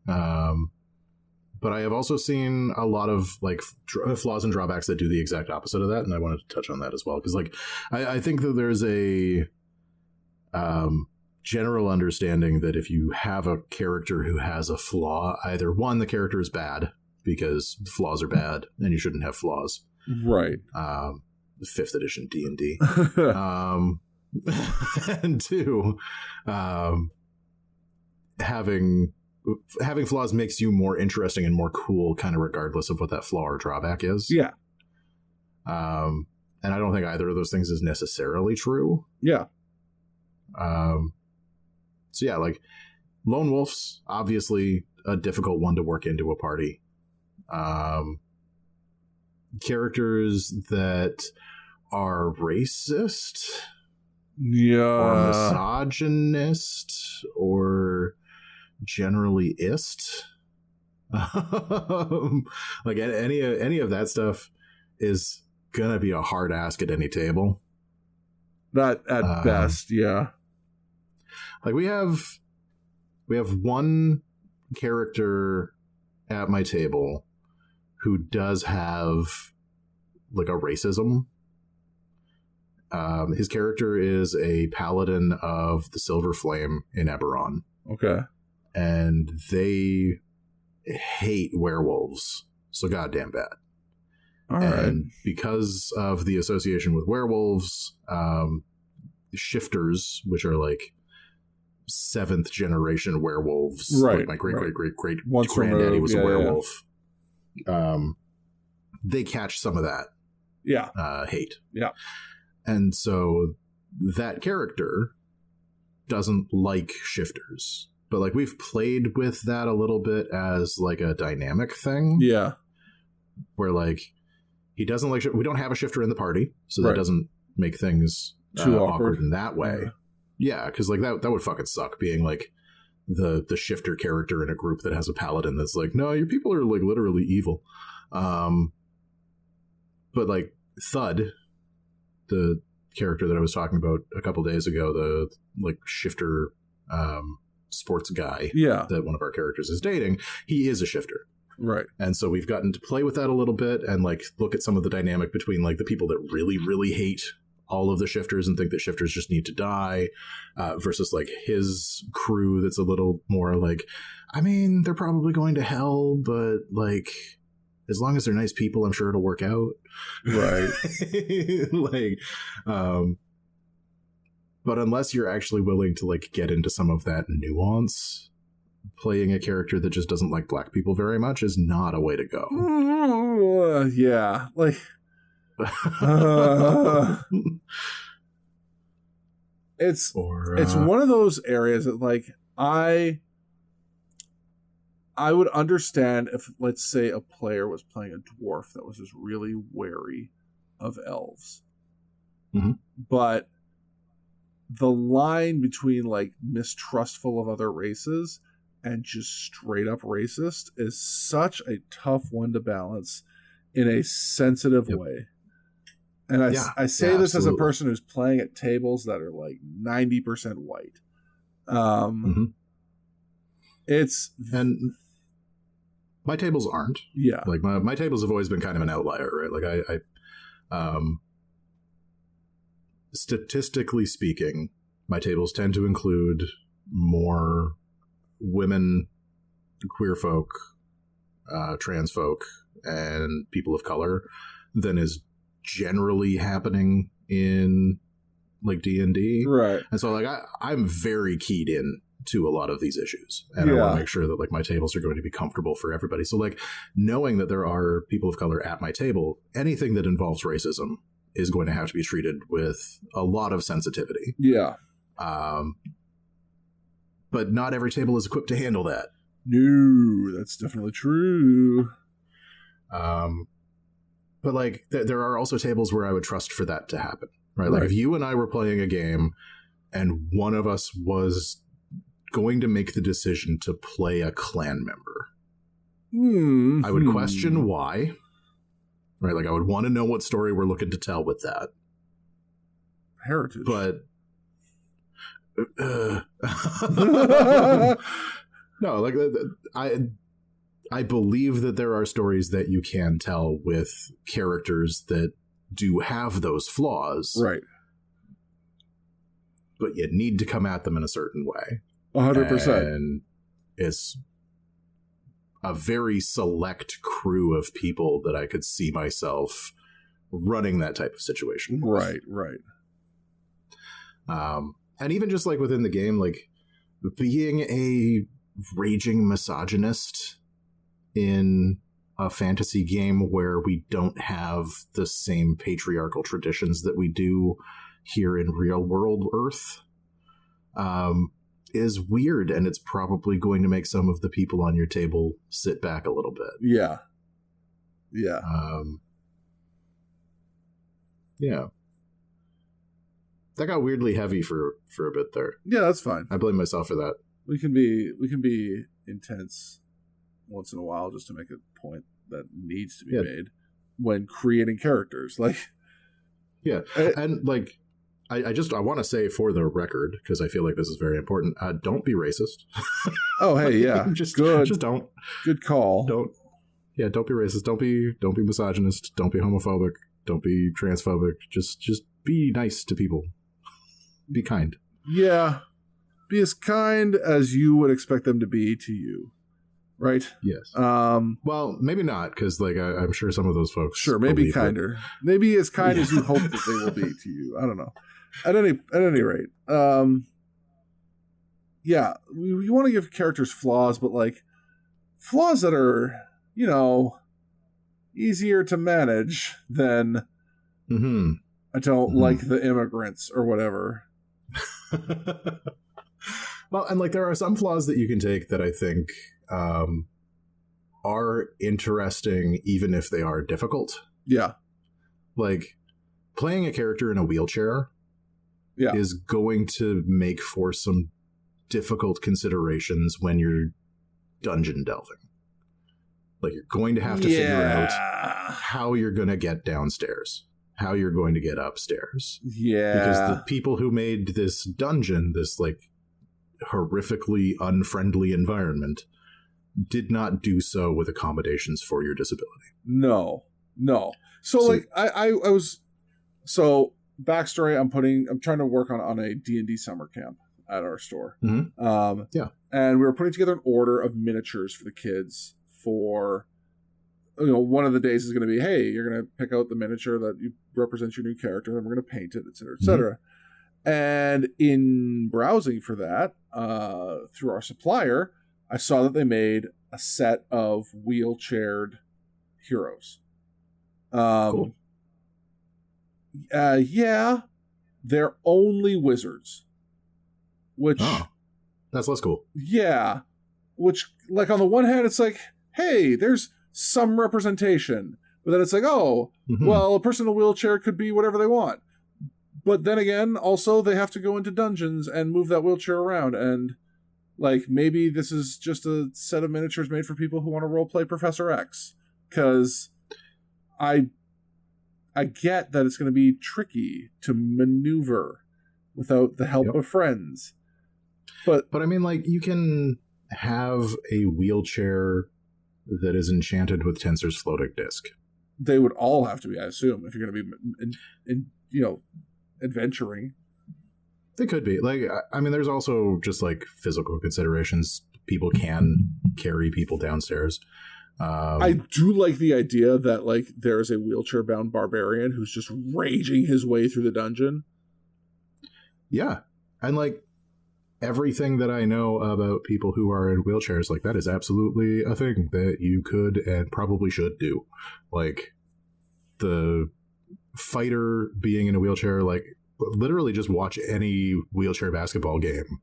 But I have also seen a lot of, like, flaws and drawbacks that do the exact opposite of that, and I wanted to touch on that as well. Because, like, I think that there's a general understanding that if you have a character who has a flaw, either one, the character is bad because flaws are bad and you shouldn't have flaws. Right. 5th edition D&D. And two, having flaws makes you more interesting and more cool, kind of regardless of what that flaw or drawback is. Yeah. And I don't think either of those things is necessarily true. Yeah. So yeah, like, lone wolves, obviously a difficult one to work into a party. Characters that are racist, or misogynist, or generally ist. Like, any of that stuff is gonna be a hard ask at any table. That at best, yeah. Like, we have one character at my table who does have, like, a racism. His character is a paladin of the Silver Flame in Eberron. Okay. And they hate werewolves so goddamn bad. All and right. because of the association with werewolves, shifters, which are, like, 7th generation werewolves, right? Like, my great Once granddaddy removed, was a werewolf. They catch some of that hate. Yeah. And so that character doesn't like shifters. But, like, we've played with that a little bit as, like, a dynamic thing. Yeah. Where, like, he doesn't like... We don't have a shifter in the party, so that doesn't make things too awkward in that way. Yeah, because, like, that would fucking suck, being, like, the shifter character in a group that has a paladin that's like, no, your people are, like, literally evil. But, like, Thud, the character that I was talking about a couple days ago, the, like, shifter sports guy that one of our characters is dating, he is a shifter. Right. And so we've gotten to play with that a little bit and, like, look at some of the dynamic between, like, the people that really, really hate all of the shifters and think that shifters just need to die versus, like, his crew that's a little more like, I mean, they're probably going to hell, but, like, as long as they're nice people, I'm sure it'll work out. Right. Like, but unless you're actually willing to, like, get into some of that nuance, playing a character that just doesn't like black people very much is not a way to go. Yeah. Like, it's one of those areas that, like, I would understand if, let's say, a player was playing a dwarf that was just really wary of elves. Mm-hmm. But the line between, like, mistrustful of other races and just straight up racist is such a tough one to balance in a sensitive way. And I say this as a person who's playing at tables that are like 90% white. And my tables aren't. Yeah. Like my tables have always been kind of an outlier, right? Like I statistically speaking, my tables tend to include more women, queer folk, trans folk, and people of color than is generally happening in like D&D. Right. And so like I'm very keyed in to a lot of these issues, and I want to make sure that like my tables are going to be comfortable for everybody. So like knowing that there are people of color at my table, anything that involves racism is going to have to be treated with a lot of sensitivity. Yeah. But not every table is equipped to handle that. No, that's definitely true. But like there are also tables where I would trust for that to happen, right? Like if you and I were playing a game and one of us was going to make the decision to play a clan member, I would question why, right? Like I would want to know what story we're looking to tell with that. Heritage. But no, like I believe that there are stories that you can tell with characters that do have those flaws. Right. But you need to come at them in a certain way. 100%. And it's a very select crew of people that I could see myself running that type of situation with. Right. And even just like within the game, like being a raging misogynist in a fantasy game where we don't have the same patriarchal traditions that we do here in real world Earth is weird, and it's probably going to make some of the people on your table sit back a little bit. Yeah. That got weirdly heavy for a bit there. Yeah, that's fine. I blame myself for that. We can be intense once in a while just to make a point that needs to be made when creating characters. Like, and like, I want to say for the record, because I feel like this is very important. Don't be racist. Oh, hey, yeah, just don't. Good call. Don't be racist. Don't be misogynist. Don't be homophobic. Don't be transphobic. Just be nice to people. Be kind. Yeah. Be as kind as you would expect them to be to you. Right? Yes. Well, maybe not, because like I'm sure some of those folks. Sure, maybe kinder. It. Maybe as kind as you hope that they will be to you. I don't know. At any rate, you want to give characters flaws, but like flaws that are, easier to manage than I don't like the immigrants or whatever. Well, and like there are some flaws that you can take that I think are interesting, even if they are difficult. Yeah. Like playing a character in a wheelchair is going to make for some difficult considerations when you're dungeon delving. Like you're going to have to figure out how you're going to get downstairs, how you're going to get upstairs. Yeah. Because the people who made this dungeon, this like horrifically unfriendly environment, did not do so with accommodations for your disability. No. So like I was backstory. I'm trying to work on a D&D summer camp at our store. Mm-hmm. And we were putting together an order of miniatures for the kids for, one of the days is going to be, hey, you're going to pick out the miniature that you represents your new character, and we're going to paint it, et cetera, et cetera. Mm-hmm. And in browsing for that, through our supplier, I saw that they made a set of wheelchaired heroes. Cool. They're only wizards. Which... that's less cool. Yeah. Which, like, on the one hand, it's like, hey, there's some representation. But then it's like, well, a person in a wheelchair could be whatever they want. But then again, also, they have to go into dungeons and move that wheelchair around. And, like, maybe this is just a set of miniatures made for people who want to roleplay Professor X. Because I get that it's going to be tricky to maneuver without the help of friends. But I mean, like, you can have a wheelchair that is enchanted with Tensor's floating disk. They would all have to be, I assume, if you're going to be, adventuring. They could be. Like, I mean, there's also just, like, physical considerations. People can carry people downstairs. I do like the idea that, like, there's a wheelchair-bound barbarian who's just raging his way through the dungeon. Yeah. And, like, everything that I know about people who are in wheelchairs, like, that is absolutely a thing that you could and probably should do. Like, the fighter being in a wheelchair, like, literally just watch any wheelchair basketball game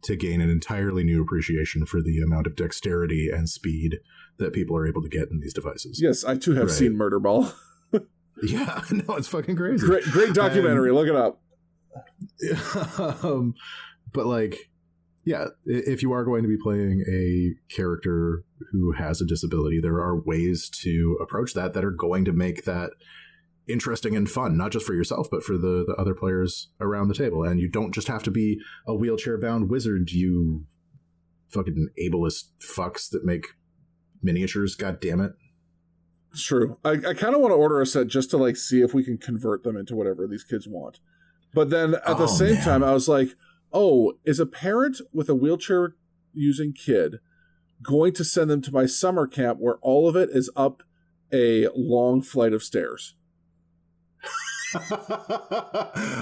to gain an entirely new appreciation for the amount of dexterity and speed that people are able to get in these devices. Yes, I too have seen Murder Ball. Yeah, no, it's fucking crazy. Great documentary. Look it up. But, like, yeah, if you are going to be playing a character who has a disability, there are ways to approach that are going to make that interesting and fun, not just for yourself, but for the other players around the table. And you don't just have to be a wheelchair-bound wizard, you fucking ableist fucks that make miniatures, god damn it. It's true. I kind of want to order a set just to, like, see if we can convert them into whatever these kids want. But then at the same time, I was like, oh, is a parent with a wheelchair-using kid going to send them to my summer camp where all of it is up a long flight of stairs?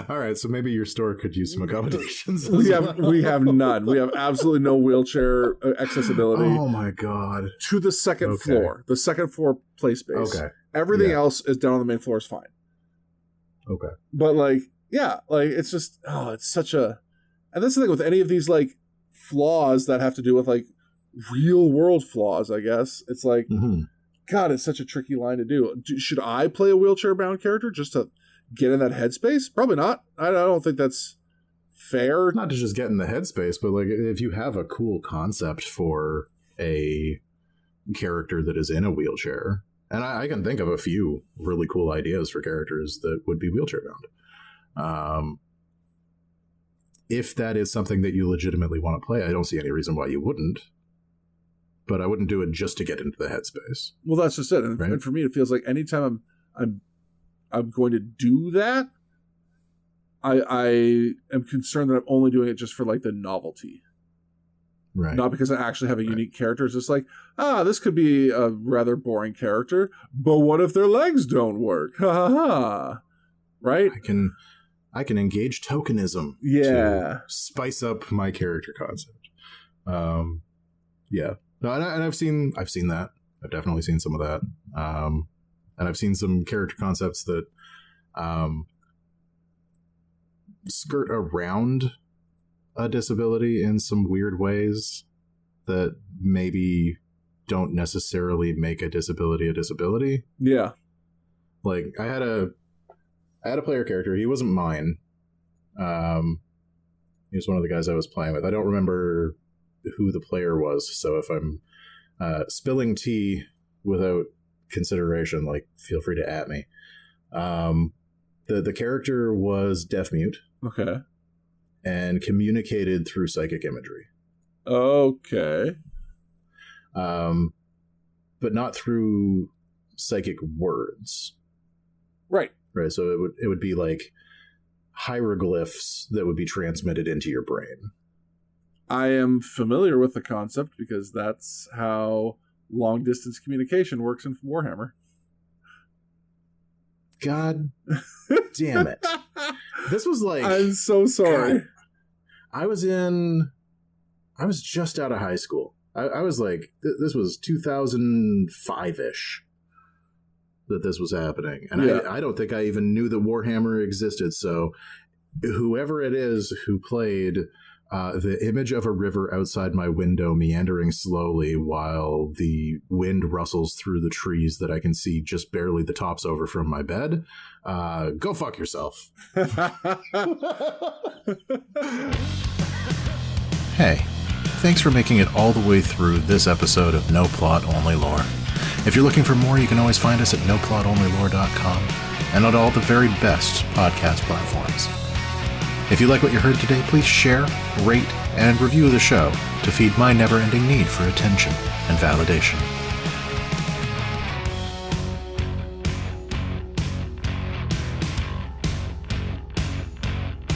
All right, so maybe your store could use some accommodations. We have none. We have absolutely no wheelchair accessibility. Oh my god! To the second floor, the second floor play space. Okay, everything else is down on the main floor is fine. Okay, but like, yeah, like it's just it's such a, and that's the thing with any of these like flaws that have to do with like real world flaws. I guess it's like, God, it's such a tricky line to do. Should I play a wheelchair bound character just to get in that headspace? Probably not. I don't think that's fair. Not to just get in the headspace, but like if you have a cool concept for a character that is in a wheelchair, and I can think of a few really cool ideas for characters that would be wheelchair bound. If that is something that you legitimately want to play, I don't see any reason why you wouldn't. But I wouldn't do it just to get into the headspace. Well, that's just it. And for me, it feels like anytime I'm going to do that, I am concerned that I'm only doing it just for like the novelty. Right. Not because I actually have a unique character. It's just like, this could be a rather boring character, but what if their legs don't work? Ha ha ha. Right? I can engage tokenism to spice up my character concept. Yeah. No, and I've seen that. I've definitely seen some of that. And I've seen some character concepts that skirt around a disability in some weird ways that maybe don't necessarily make a disability a disability. Yeah. Like I had a player character. He wasn't mine. He was one of the guys I was playing with. I don't remember who the player was, so if I'm spilling tea without consideration, like, feel free to at me. The character was deaf mute. Okay. And communicated through psychic imagery. Okay. But not through psychic words. Right. Right. So it would be like hieroglyphs that would be transmitted into your brain. I am familiar with the concept because that's how long distance communication works in Warhammer. God damn it. This was like... I'm so sorry. God, I was just out of high school. I was like, this was 2005-ish that this was happening. And I don't think I even knew that Warhammer existed. So whoever it is who played the image of a river outside my window meandering slowly while the wind rustles through the trees that I can see just barely the tops over from my bed, go fuck yourself. Hey, thanks for making it all the way through this episode of No Plot, Only Lore. If you're looking for more, you can always find us at noplot-onlylore.com and on all the very best podcast platforms. If you like what you heard today, please share, rate, and review the show to feed my never-ending need for attention and validation.